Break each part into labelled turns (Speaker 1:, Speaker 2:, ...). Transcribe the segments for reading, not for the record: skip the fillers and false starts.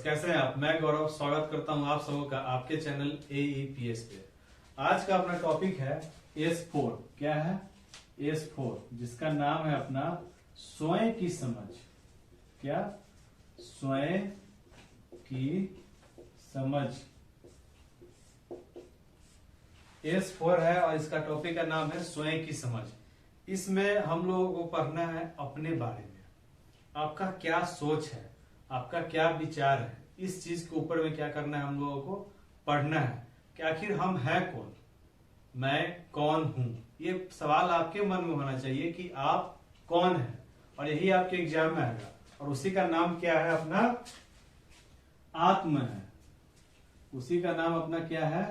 Speaker 1: कैसे हैं आप। मैं गौरव स्वागत करता हूं आप सबों का आपके चैनल AEPS पे। आज का अपना टॉपिक है S4। क्या है? S4, जिसका नाम है अपना स्वयं की समझ। क्या? स्वयं की समझ। S4 है और इसका टॉपिक का नाम है स्वयं की समझ। इसमें हम लोगों को पढ़ना है अपने बारे में, आपका क्या सोच है, आपका क्या विचार है, इस चीज के ऊपर में क्या करना है, हम लोगों को पढ़ना है कि आखिर हम हैं कौन, मैं कौन हूं। ये सवाल आपके मन में होना चाहिए कि आप कौन हैं, और यही आपके एग्जाम में आएगा। और उसी का नाम क्या है अपना? आत्म है। उसी का नाम अपना क्या है?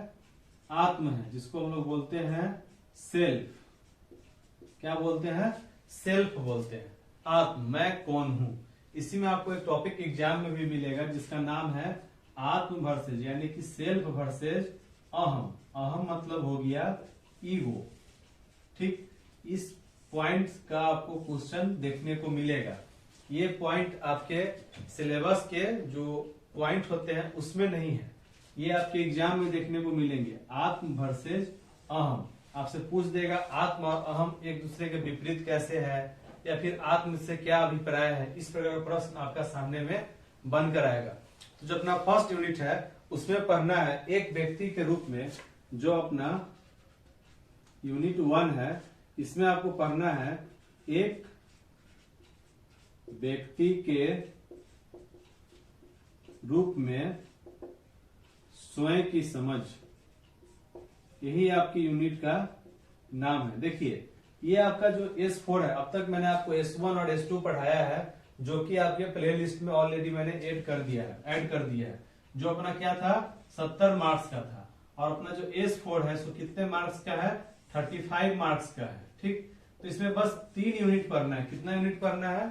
Speaker 1: आत्म है, जिसको हम लोग बोलते हैं सेल्फ। क्या बोलते हैं? सेल्फ बोलते हैं। आत्म, मैं कौन हूं। इसी में आपको एक टॉपिक एग्जाम में भी मिलेगा जिसका नाम है आत्म वर्सेज, यानी कि सेल्फ वर्सेज अहम। अहम मतलब हो गया ईगो। ठीक, इस पॉइंट का आपको क्वेश्चन देखने को मिलेगा। ये पॉइंट आपके सिलेबस के जो पॉइंट होते हैं उसमें नहीं है, ये आपके एग्जाम में देखने को मिलेंगे। आत्म वर्सेज अहम आपसे पूछ देगा आत्म और अहम एक दूसरे के विपरीत कैसे है, या फिर आत्म से क्या अभिप्राय है। इस प्रकार का प्रश्न आपका सामने में बनकर आएगा। तो जो अपना फर्स्ट यूनिट है उसमें पढ़ना है एक व्यक्ति के रूप में। जो अपना यूनिट 1 है इसमें आपको पढ़ना है एक व्यक्ति के रूप में स्वयं की समझ। यही आपकी यूनिट का नाम है। देखिए, ये आपका जो S4 है, अब तक मैंने आपको S1 और S2 पढ़ाया है, जो कि आपके प्लेलिस्ट में ऑलरेडी मैंने ऐड कर दिया है। जो अपना क्या था, 70 मार्क्स का था। और अपना जो S4 है सो कितने मार्क्स का है? 35 मार्क्स का है। ठीक, तो इसमें बस 3 यूनिट पढ़ना है। कितना यूनिट पढ़ना है?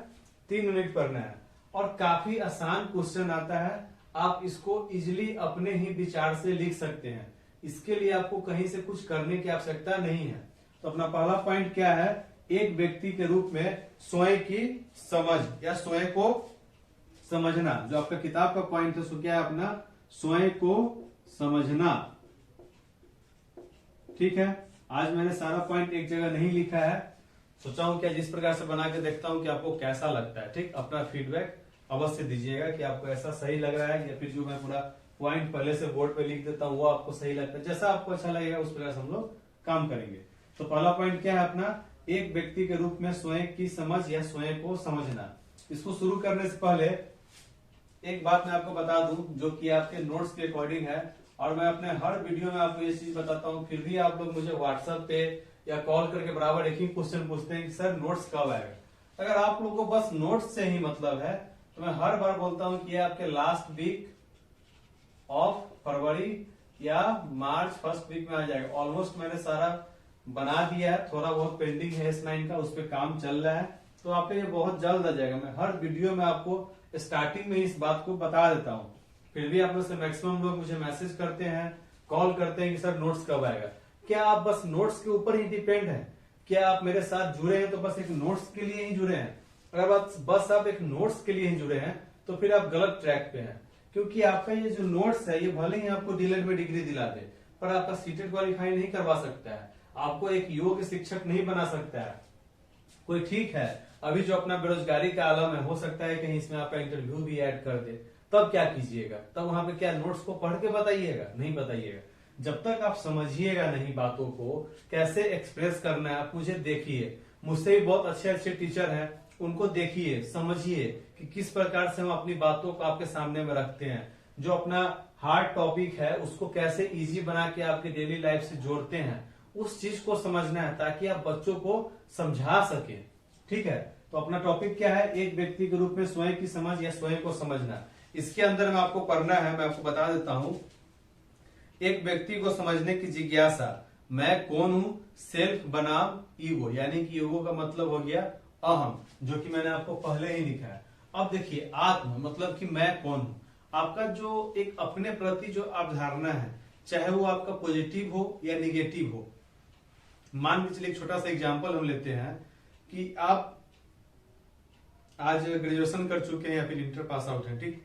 Speaker 1: 3 यूनिट पढ़ना है। और काफी आसान क्वेश्चन आता है, आप इसको इजिली अपने ही विचार से लिख सकते हैं। इसके लिए आपको कहीं से कुछ करने की आवश्यकता नहीं है। तो अपना पहला पॉइंट क्या है? एक व्यक्ति के रूप में स्वयं की समझ या स्वयं को समझना। जो आपका किताब का पॉइंट है सो क्या है अपना? स्वयं को समझना। ठीक है, आज मैंने सारा पॉइंट एक जगह नहीं लिखा है, सोचा हूं क्या जिस प्रकार से बना के देखता हूं कि आपको कैसा लगता है। ठीक, अपना फीडबैक अवश्य दीजिएगा कि आपको ऐसा सही लग रहा है, या फिर जो मैं पूरा पॉइंट पहले से बोर्ड पे लिख देता हूं वो आपको सही लगता है। जैसा आपको अच्छा लगेगा उस प्रकार से हम लोग काम करेंगे। तो पहला पॉइंट क्या है अपना? एक व्यक्ति के रूप में स्वयं की समझ या स्वयं को समझना। इसको शुरू करने से पहले एक बात मैं आपको बता दूं जो कि आपके नोट्स के अकॉर्डिंग है, और मैं अपने हर वीडियो में आपको ये चीज बताता हूं, फिर भी आप लोग मुझे व्हाट्सएप पे या कॉल करके बराबर एक ही क्वेश्चन पूछते हैं कि सर नोट्स कब आएगा। अगर आप लोगों को बस नोट्स से ही मतलब है तो मैं हर बार बोलता हूं कि ये आपके लास्ट वीक ऑफ फरवरी या मार्च फर्स्ट वीक में आ जाएगा। ऑलमोस्ट मैंने सारा बना दिया है, थोड़ा बहुत पेंडिंग है S9 का, उस पर काम चल रहा है, तो आपको ये बहुत जल्द आ जाएगा। मैं हर वीडियो में आपको स्टार्टिंग में इस बात को बता देता हूँ। फिर भी आप में से मैक्सिमम लोग मुझे मैसेज करते हैं, कॉल करते हैं कि सर नोट्स कब आएगा। क्या आप बस नोट्स के ऊपर ही डिपेंड है? क्या आप मेरे साथ जुड़े हैं तो बस एक नोट्स के लिए ही जुड़े हैं? अगर बस आप एक नोट्स के लिए ही जुड़े हैं तो फिर आप गलत ट्रैक पे हैं, क्योंकि आपका ये जो नोट्स है ये भले ही आपको डीएलएड में डिग्री दिला दे, पर आपका सीटेट क्वालिफाई नहीं करवा सकता है, आपको एक योग्य शिक्षक नहीं बना सकता है कोई। ठीक है, अभी जो अपना बेरोजगारी का आलम है, हो सकता है कहीं इसमें आपका इंटरव्यू भी ऐड कर दे, तब क्या कीजिएगा? तब वहां पे क्या नोट्स को पढ़ के बताइएगा? नहीं बताइएगा। जब तक आप समझिएगा नहीं बातों को कैसे एक्सप्रेस करना है, आप मुझे देखिए, मुझसे भी बहुत अच्छे अच्छे टीचर हैं, उनको देखिए, समझिए कि किस प्रकार से हम अपनी बातों को आपके सामने में रखते हैं। जो अपना हार्ड टॉपिक है उसको कैसे इजी बना के आपके डेली लाइफ से जोड़ते हैं, उस चीज को समझना है ताकि आप बच्चों को समझा सके। ठीक है, तो अपना टॉपिक क्या है? एक व्यक्ति के रूप में स्वयं की समझ या स्वयं को समझना। इसके अंदर में आपको पढ़ना है, मैं आपको बता देता हूं, एक व्यक्ति को समझने की जिज्ञासा, मैं कौन हूं, सेल्फ बनाम ईगो, यानी कि ईगो का मतलब हो गया अहम, जो कि मैंने आपको पहले ही लिखा है। अब देखिए, आत्म मतलब कि मैं कौन हूं। आपका जो एक अपने प्रति जो अवधारणा है, चाहे वो आपका पॉजिटिव हो या निगेटिव हो। मान के चलिए एक छोटा सा एग्जांपल हम लेते हैं कि आप आज ग्रेजुएशन कर चुके हैं या फिर इंटर पास आउट है। ठीक,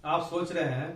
Speaker 1: आप सोच रहे हैं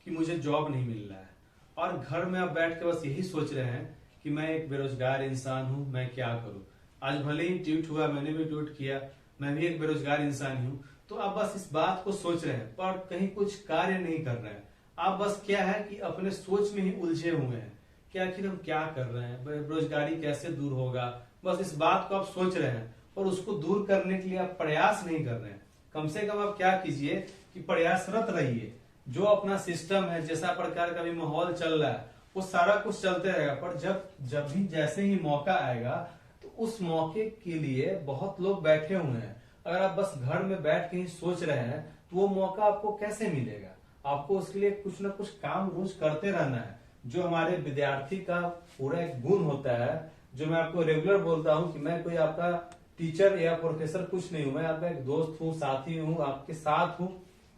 Speaker 1: कि मुझे जॉब नहीं मिल रहा है और घर में आप बैठ के बस यही सोच रहे हैं कि मैं एक बेरोजगार इंसान हूं, मैं क्या करूं। आज भले ही ट्वीट हुआ, मैंने भी ट्वीट किया, मैं भी एक बेरोजगार इंसान ही हूं। तो आप बस इस बात को सोच रहे हैं पर कहीं कुछ कार्य नहीं कर रहे हैं। आप बस क्या है कि अपने सोच में ही उलझे हुए हैं कि आखिर हम क्या कर रहे हैं, बेरोजगारी कैसे दूर होगा, बस इस बात को आप सोच रहे हैं और उसको दूर करने के लिए आप प्रयास नहीं कर रहे हैं। कम से कम आप क्या कीजिए कि प्रयासरत रहिए। जो अपना सिस्टम है, जैसा प्रकार का भी माहौल चल रहा है वो सारा कुछ चलते रहेगा, पर जब भी जैसे ही मौका आएगा तो उस मौके के लिए बहुत लोग बैठे हुए हैं। अगर आप बस घर में बैठ के ही सोच रहे हैं तो वो मौका आपको कैसे मिलेगा। आपको उसके लिए कुछ ना कुछ काम रोज करते रहना है। जो हमारे विद्यार्थी का पूरा एक गुण होता है, जो मैं आपको रेगुलर बोलता हूँ कि मैं कोई आपका टीचर या प्रोफेसर कुछ नहीं हूं, मैं आपका एक दोस्त हूँ, साथी हूँ, आपके साथ हूँ।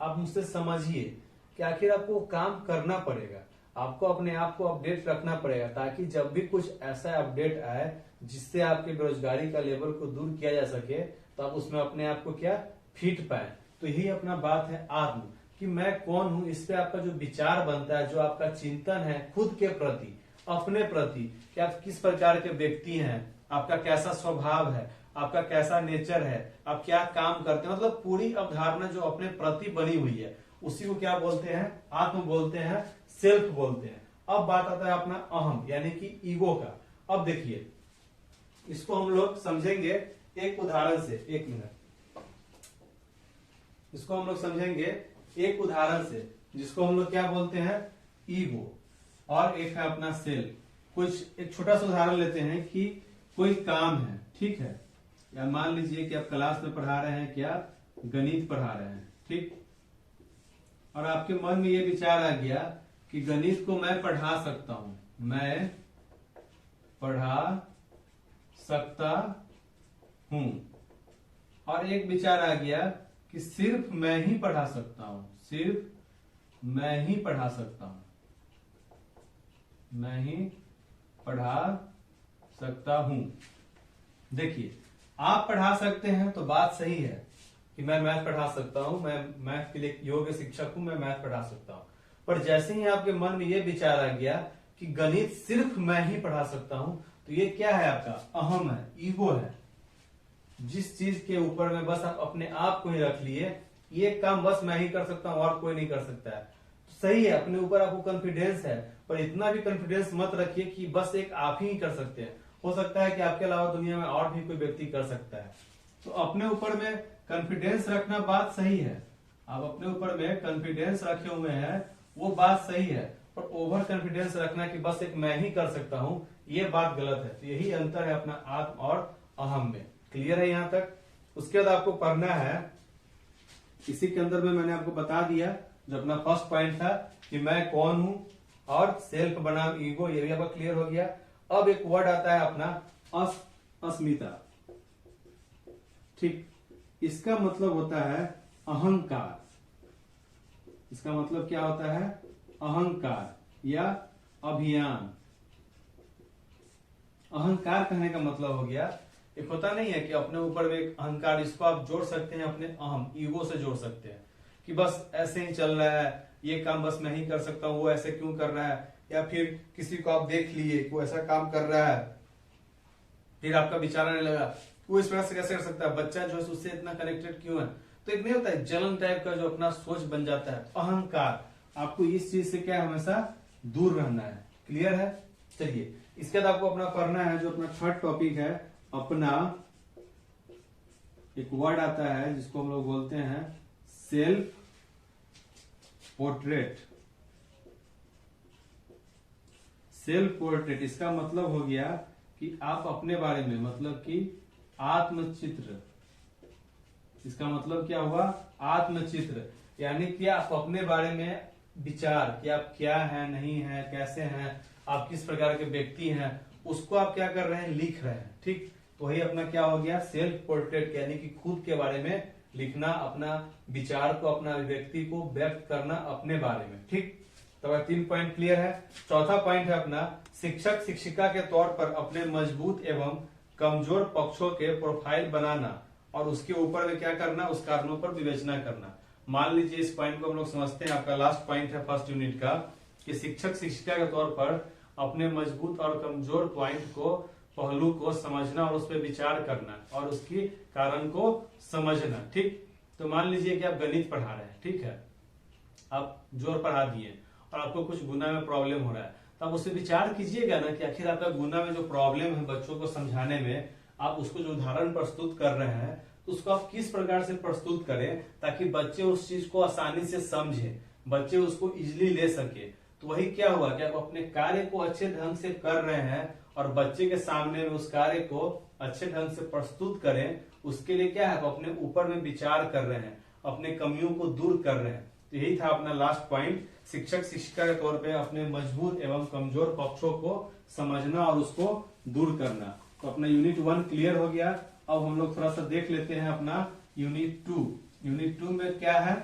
Speaker 1: आप मुझसे समझिए कि आखिर आपको काम करना पड़ेगा, आपको अपने आप को अपडेट रखना पड़ेगा, ताकि जब भी कुछ ऐसा अपडेट आए जिससे आपके बेरोजगारी का लेवल को दूर किया जा सके तो आप उसमें अपने आप को क्या फिट पाए। तो यही अपना बात है आत्म, कि मैं कौन हूं। इस पे आपका जो विचार बनता है, जो आपका चिंतन है खुद के प्रति, अपने प्रति, कि आप किस प्रकार के व्यक्ति हैं, आपका कैसा स्वभाव है, आपका कैसा नेचर है, आप क्या काम करते हैं, मतलब पूरी अवधारणा जो अपने प्रति बनी हुई है उसी को क्या बोलते हैं, आत्म बोलते हैं, सेल्फ बोलते हैं। अब बात आता है अपना अहम यानी कि ईगो का। अब देखिए इसको हम लोग समझेंगे एक उदाहरण से। एक मिनट, इसको हम लोग समझेंगे एक उदाहरण से, जिसको हम लोग क्या बोलते हैं, ईगो, और एक है अपना सेल्फ। कुछ एक छोटा सा उदाहरण लेते हैं कि कोई काम है, ठीक है, या मान लीजिए कि आप क्लास में पढ़ा रहे हैं, क्या गणित पढ़ा रहे हैं, ठीक, और आपके मन में ये विचार आ गया कि गणित को मैं पढ़ा सकता हूं, मैं पढ़ा सकता हूं, और एक विचार आ गया कि सिर्फ मैं ही पढ़ा सकता हूं, सिर्फ मैं ही पढ़ा सकता हूं, मैं ही पढ़ा सकता हूं। देखिए आप पढ़ा सकते हैं तो बात सही है कि मैं मैथ पढ़ा सकता हूं, मैं मैथ के लिए योग्य शिक्षक हूं, मैं मैथ पढ़ा सकता हूं। पर जैसे ही आपके मन में यह विचार आ गया कि गणित सिर्फ मैं ही पढ़ा सकता हूं, तो ये क्या है, आपका अहम है, ईगो है। जिस चीज के ऊपर में बस आप अपने आप को ही रख लिए, ये काम बस मैं ही कर सकता हूं और कोई नहीं कर सकता है, तो सही है, अपने ऊपर आपको कॉन्फिडेंस है, पर इतना भी कॉन्फिडेंस मत रखिए कि बस एक आप ही कर सकते हैं। हो सकता है कि आपके अलावा दुनिया में और भी कोई व्यक्ति कर सकता है। तो अपने ऊपर में कॉन्फिडेंस रखना बात सही है, आप अपने ऊपर में कॉन्फिडेंस रखे हुए हैं वो बात सही है, पर ओवर कॉन्फिडेंस रखना कि बस एक मैं ही कर सकता हूं, ये बात गलत है। तो यही अंतर है अपना आत्म और अहम में। क्लियर है यहां तक? उसके बाद आपको पढ़ना है, इसी के अंदर में मैंने आपको बता दिया जो अपना फर्स्ट पॉइंट था कि मैं कौन हूं, और सेल्फ बनाम ईगो, ये भी आपका क्लियर हो गया। अब एक वर्ड आता है अपना अस्मिता, ठीक, इसका मतलब होता है अहंकार। इसका मतलब क्या होता है, अहंकार या अभियान। अहंकार कहने का मतलब हो गया, एक होता नहीं है कि अपने ऊपर में एक अहंकार, इसको आप जोड़ सकते हैं अपने अहम ईगो से जोड़ सकते हैं कि बस ऐसे ही चल रहा है, ये काम बस मैं ही कर सकता हूं, वो ऐसे क्यों कर रहा है, या फिर किसी को आप देख लिए वो ऐसा काम कर रहा है, फिर आपका विचार आने लगा वो इस तरह से कैसे कर सकता है, बच्चा जो है उससे इतना कनेक्टेड क्यों है। तो एक नहीं होता है जलन टाइप का जो अपना सोच बन जाता है, अहंकार। आपको इस चीज से क्या हमेशा दूर रहना है। क्लियर है? चलिए इसके बाद आपको अपना पढ़ना है जो अपना थर्ड टॉपिक है, अपना एक वर्ड आता है जिसको हम लोग बोलते हैं सेल्फ पोर्ट्रेट। सेल्फ पोर्ट्रेट इसका मतलब हो गया कि आप अपने बारे में, मतलब कि आत्मचित्र। इसका मतलब क्या हुआ, आत्मचित्र, यानी कि आप अपने बारे में विचार कि आप क्या हैं, नहीं हैं, कैसे हैं, आप किस प्रकार के व्यक्ति हैं, उसको आप क्या कर रहे हैं, लिख रहे हैं। ठीक, तो वही अपना क्या हो गया, सेल्फ पोर्ट्रेट, यानी कि खुद के बारे में लिखना, अपना विचार को, अपना अभिव्यक्ति को व्यक्त करना अपने बारे में। ठीक, तो 3 पॉइंट क्लियर है। चौथा पॉइंट है अपना शिक्षक शिक्षिका के तौर पर अपने मजबूत एवं कमजोर पक्षों के प्रोफाइल बनाना और उसके ऊपर में क्या करना, उस कारणों पर विवेचना करना। मान लीजिए इस पॉइंट को हम लोग समझते हैं, आपका लास्ट पॉइंट है फर्स्ट यूनिट का, कि शिक्षक शिक्षिका के तौर पर अपने मजबूत और कमजोर पॉइंट को, पहलू को समझना और उस पर विचार करना और उसकी कारण को समझना। ठीक, तो मान लीजिए कि आप गणित पढ़ा रहे हैं, ठीक है, आप जोर पढ़ा दिए और आपको कुछ गुना में प्रॉब्लम हो रहा है, तो आप उससे विचार कीजिएगा ना कि आखिर आपका गुना में जो प्रॉब्लम है बच्चों को समझाने में, आप उसको जो उदाहरण प्रस्तुत कर रहे हैं तो उसको आप किस प्रकार से प्रस्तुत करें ताकि बच्चे उस चीज को आसानी से समझे, बच्चे उसको इजिली ले सके। तो वही क्या हुआ कि आप अपने कार्य को अच्छे ढंग से कर रहे हैं और बच्चे के सामने में उस कार्य को अच्छे ढंग से प्रस्तुत करें, उसके लिए क्या है, आप अपने ऊपर में विचार कर रहे हैं, अपने कमियों को दूर कर रहे हैं। तो यही था अपना लास्ट पॉइंट, शिक्षक शिक्षिका के तौर पे अपने मजबूत एवं कमजोर पक्षों को समझना और उसको दूर करना। तो अपना यूनिट 1 क्लियर हो गया। अब हम लोग थोड़ा सा देख लेते हैं अपना यूनिट 2। यूनिट 2 में क्या है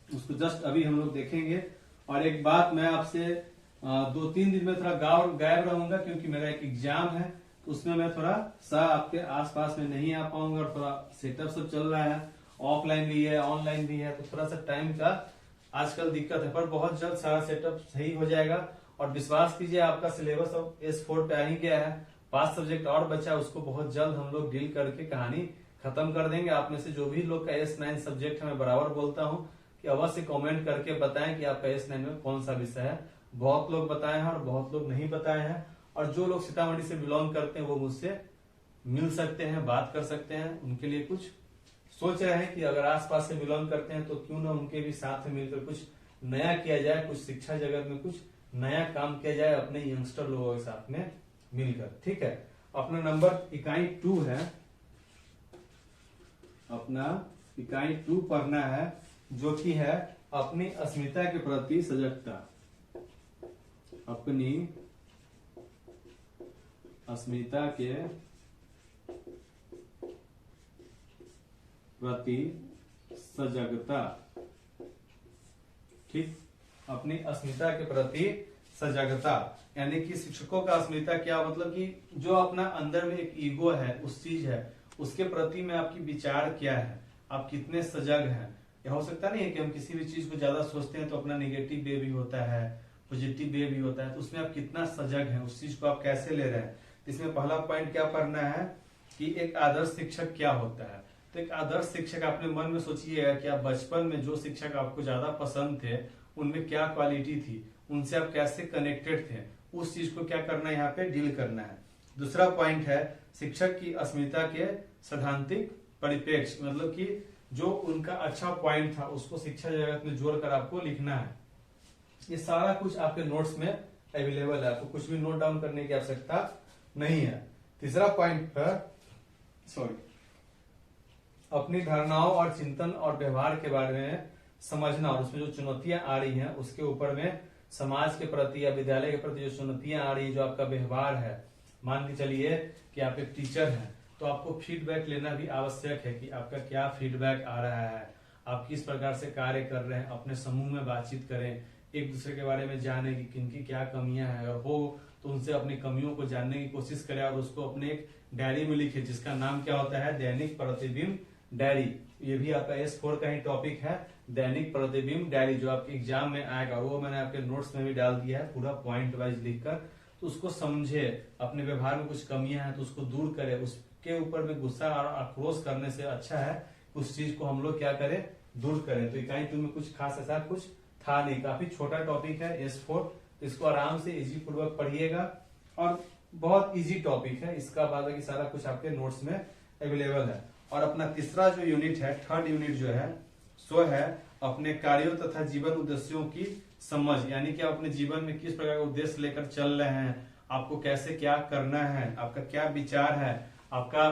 Speaker 1: उसको जस्ट अभी हम लोग देखेंगे। और एक बात, मैं आपसे 2-3 दिन में थोड़ा गायब रहूंगा क्योंकि मेरा एक एग्जाम है, तो उसमें मैं थोड़ा सा आपके आसपास में नहीं आ पाऊंगा और थोड़ा सेटअप सब चल रहा है, ऑफलाइन भी है ऑनलाइन भी है, तो थोड़ा सा टाइम का आजकल दिक्कत है, पर बहुत जल्द सारा सेटअप सही हो जाएगा। और विश्वास कीजिए आपका सिलेबस अब S4 पे आ ही गया है, 5 सब्जेक्ट और बचा, उसको बहुत जल्द हम लोग डील करके कहानी खत्म कर देंगे। आप में से जो भी लोग का S9 सब्जेक्ट है, मैं बराबर बोलता हूँ कि अवश्य कमेंट करके बताएं कि आपका S9 में कौन सा विषय है। बहुत लोग बताए हैं और बहुत लोग नहीं बताए हैं, और जो लोग सीतामढ़ी से बिलोंग करते हैं वो मुझसे मिल सकते हैं, बात कर सकते हैं। उनके लिए कुछ सोच रहे हैं कि अगर आसपास से बिलोंग करते हैं तो क्यों ना उनके भी साथ में मिलकर कुछ नया किया जाए, कुछ शिक्षा जगत में कुछ नया काम किया जाए अपने यंगस्टर लोगों के साथ में मिलकर। ठीक है, अपना नंबर इकाई 2 है, अपना इकाई 2 पढ़ना है, जो कि है अपनी अस्मिता के प्रति सजगता। अपनी अस्मिता के प्रति सजगता। ठीक, अपनी अस्मिता के प्रति सजगता यानी कि शिक्षकों का अस्मिता क्या मतलब कि जो अपना अंदर में एक ईगो है, उस चीज है, उसके प्रति में आपकी विचार क्या है, आप कितने सजग हैं। यह हो सकता नहीं है कि हम किसी भी चीज को ज्यादा सोचते हैं तो अपना नेगेटिव वे भी होता है, पॉजिटिव वे भी होता है, तो उसमें आप कितना सजग हैं, उस चीज को आप कैसे ले रहे हैं। इसमें पहला पॉइंट क्या पढ़ना है कि एक आदर्श शिक्षक क्या होता है। तो एक आदर्श शिक्षक अपने मन में सोचिएगा कि आप बचपन में जो शिक्षक आपको ज्यादा पसंद थे उनमें क्या क्वालिटी थी, उनसे आप कैसे कनेक्टेड थे, उस चीज को क्या करना है, यहाँ पे डील करना है। दूसरा पॉइंट है शिक्षक की अस्मिता के सैद्धांतिक परिप्रेक्ष्य, मतलब कि जो उनका अच्छा पॉइंट था उसको शिक्षा जगत में जोड़कर आपको लिखना है। ये सारा कुछ आपके नोट्स में अवेलेबल है, आपको कुछ भी नोट डाउन करने की आवश्यकता नहीं है। तीसरा पॉइंट है अपनी धारणाओं और चिंतन और व्यवहार के बारे में समझना, और उसमें जो चुनौतियां आ रही हैं उसके ऊपर में समाज के प्रति या विद्यालय के प्रति जो चुनौतियां आ रही है, जो आपका व्यवहार है। मान के चलिए कि आप एक टीचर हैं तो आपको फीडबैक लेना भी आवश्यक है कि आपका क्या फीडबैक आ रहा है, आप किस प्रकार से कार्य कर रहे हैं। अपने समूह में बातचीत करें, एक दूसरे के बारे में जाने की किनकी क्या कमियां हैं, अगर हो तो उनसे अपनी कमियों को जानने की कोशिश करें और उसको अपने एक डायरी में लिखे, जिसका नाम क्या होता है, दैनिक प्रतिबिंब डायरी। ये भी आपका S4 का ही टॉपिक है, दैनिक प्रतिबिंब डायरी, जो आपके एग्जाम में आएगा। वो मैंने आपके नोट्स में भी डाल दिया है पूरा पॉइंट वाइज लिखकर। तो उसको समझे, अपने व्यवहार में कुछ कमियां हैं तो उसको दूर करे, उसके ऊपर में गुस्सा और आक्रोश करने से अच्छा है उस चीज को हम लोग क्या करें, दूर करें। तो इकाई 2 में कुछ खास ऐसा कुछ था नहीं, काफी छोटा टॉपिक है S4, इसको आराम से इजी पूर्वक पढ़िएगा और बहुत इजी टॉपिक है। इसका बाद की सारा कुछ आपके नोट्स में अवेलेबल है। और अपना तीसरा जो यूनिट है, थर्ड यूनिट जो है सो है अपने कार्यों तथा जीवन उद्देश्यों की समझ, यानी कि आप अपने जीवन में किस प्रकार का उद्देश्य लेकर चल रहे हैं, आपको कैसे क्या करना है, आपका क्या विचार है, आपका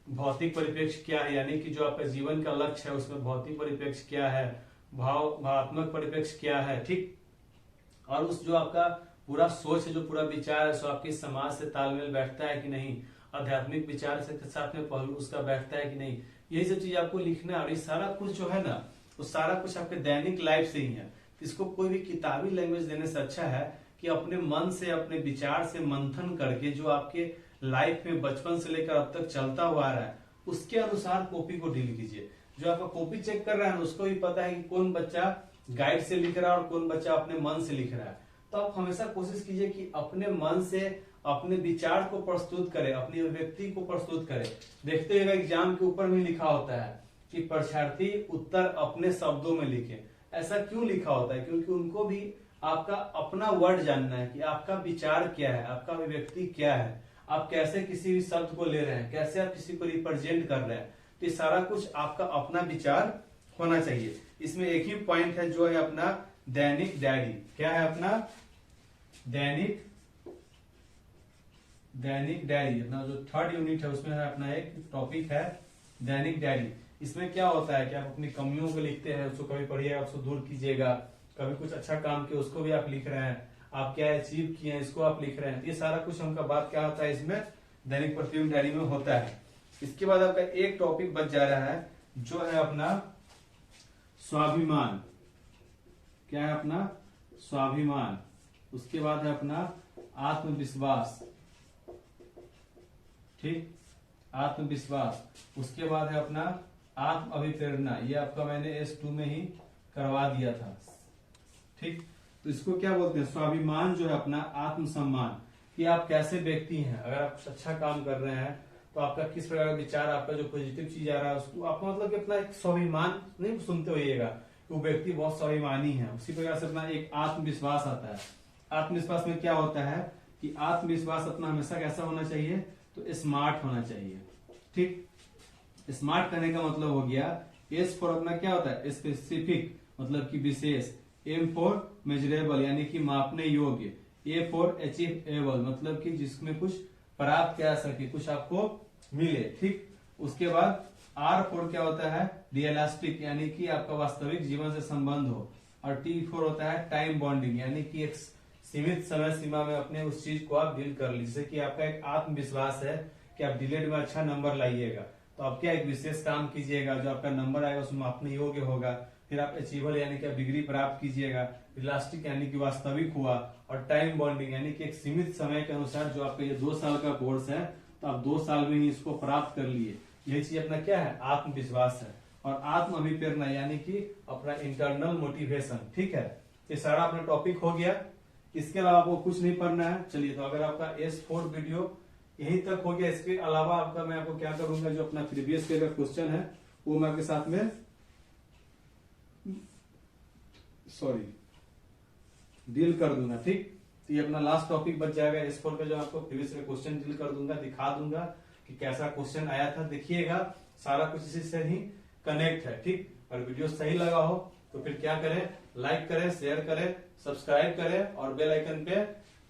Speaker 1: भौतिक परिप्रेक्ष्य क्या है, यानी कि जो आपका जीवन का लक्ष्य है उसमें भौतिक परिप्रेक्ष्य क्या है, भावात्मक परिप्रेक्ष्य क्या है। ठीक, और उस जो आपका पूरा सोच है, जो पूरा विचार है, सो आपके समाज से तालमेल बैठता है कि नहीं, आध्यात्मिक विचार से साथ में पहलू उसका बैठता है कि नहीं, यही सब चीज आपको लिखना है। और ये सारा कुछ जो है ना, वो सारा कुछ आपके दैनिक लाइफ से ही है। इसको कोई भी किताबी लैंग्वेज देने से अच्छा है कि अपने मन से, अपने विचार से मंथन करके जो आपके लाइफ में बचपन से लेकर अब तक चलता हुआ आ रहा है उसके अनुसार कॉपी को डील कीजिए। जो आपका कॉपी चेक कर रहा है उसको भी पता है कि कौन बच्चा गाइड से लिख रहा है और कौन बच्चा अपने मन से लिख रहा है। तो आप हमेशा कोशिश कीजिए कि अपने मन से अपने विचार को प्रस्तुत करें, अपनी अभिव्यक्ति को प्रस्तुत करें। देखते हुए एग्जाम के ऊपर भी लिखा होता है कि परीक्षार्थी उत्तर अपने शब्दों में लिखे। ऐसा क्यों लिखा होता है? क्योंकि उनको भी आपका अपना वर्ड जानना है कि आपका विचार क्या है, आपका अभिव्यक्ति क्या है, आप कैसे किसी भी शब्द को ले रहे हैं, कैसे आप किसी को रिप्रेजेंट कर रहे हैं। तो ये सारा कुछ आपका अपना विचार होना चाहिए। इसमें एक ही पॉइंट है जो है अपना दैनिक डायरी। क्या है अपना दैनिक डायरी। अपना जो 3rd यूनिट है उसमें है अपना एक टॉपिक है दैनिक डायरी। इसमें क्या होता है कि आप अपनी कमियों को लिखते हैं, उसको कभी पढ़िएगा, उसको दूर कीजिएगा। कभी कुछ अच्छा काम किया उसको भी आप लिख रहे हैं, आप क्या अचीव किए हैं इसको आप लिख रहे हैं। ये सारा कुछ हमका बात क्या होता है इसमें दैनिक प्रतिदिन डायरी में होता है। इसके बाद आपका एक टॉपिक बच जा रहा है जो है अपना स्वाभिमान। क्या है अपना स्वाभिमान। उसके बाद है अपना आत्मविश्वास, ठीक, आत्मविश्वास। उसके बाद है अपना आत्म अभिप्रेरणा। ये आपका मैंने S2 में ही करवा दिया था, ठीक। तो इसको क्या बोलते हैं? स्वाभिमान जो है अपना आत्मसम्मान, कि आप कैसे व्यक्ति हैं। अगर आप कुछ अच्छा काम कर रहे हैं तो आपका किस प्रकार का विचार, आपका जो पॉजिटिव चीज आ रहा है उसको आपको मतलब कि अपना एक स्वाभिमान नहीं सुनते होइएगा कि वो व्यक्ति बहुत स्वाभिमानी है। उसी प्रकार से अपना एक आत्मविश्वास आता है। आत्मविश्वास में क्या होता है कि आत्मविश्वास अपना हमेशा कैसा होना चाहिए? तो स्मार्ट होना चाहिए, ठीक। स्मार्ट करने का मतलब हो गया S फॉर अपना क्या होता है? स्पेसिफिक, मतलब कि विशेष। M फॉर मेजरेबल, यानी कि मापने योग्य। A फॉर अचीवेबल, मतलब कि जिसमें कुछ प्राप्त किया सके, कुछ आपको मिले, ठीक। उसके बाद R फॉर क्या होता है? रियलिस्टिक, यानी कि आपका वास्तविक जीवन से संबंध हो। और T फॉर होता है टाइम बॉन्डिंग, यानी कि एक सीमित समय सीमा में अपने उस चीज को आप डील कर लीजिए। कि आपका एक आत्मविश्वास है कि आप डिलेड में अच्छा नंबर लाइएगा, तो आप क्या एक विशेष काम कीजिएगा, जो आपका नंबर आएगा उसमें मापने योग्य होगा। फिर आप अचीवेबल यानी कि आप डिग्री प्राप्त कीजिएगा। रियलिस्टिक यानी कि वास्तविक हुआ। और टाइम बॉन्डिंग यानी कि एक सीमित समय के अनुसार, जो आपका ये 2 साल का कोर्स है तो आप 2 साल में ही इसको प्राप्त कर लिए। यही चीज अपना क्या है? आत्मविश्वास है। और आत्म अभिप्रेरणा यानी कि अपना इंटरनल मोटिवेशन, ठीक है। ये सारा अपना टॉपिक हो गया। इसके अलावा आपको कुछ नहीं पढ़ना है। चलिए, तो अगर आपका S4 वीडियो यहीं तक हो गया, इसके अलावा आपका मैं आपको क्या करूंगा, जो अपना प्रीवियस ईयर का क्वेश्चन है वो मैं आपके साथ में डील कर दूंगा, ठीक। तो ये अपना लास्ट टॉपिक बच जाएगा S4 का, जो आपको प्रीवियस ईयर क्वेश्चन डील कर दूंगा, दिखा दूंगा कि कैसा क्वेश्चन आया था। देखिएगा, सारा कुछ इसी से ही कनेक्ट है, ठीक। और वीडियो सही लगा हो तो फिर क्या करें? लाइक करें, शेयर करें, सब्सक्राइब करें और बेल आइकन पे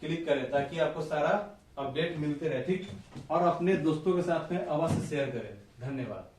Speaker 1: क्लिक करें, ताकि आपको सारा अपडेट मिलते रहे, ठीक। और अपने दोस्तों के साथ में अवश्य शेयर करें। धन्यवाद।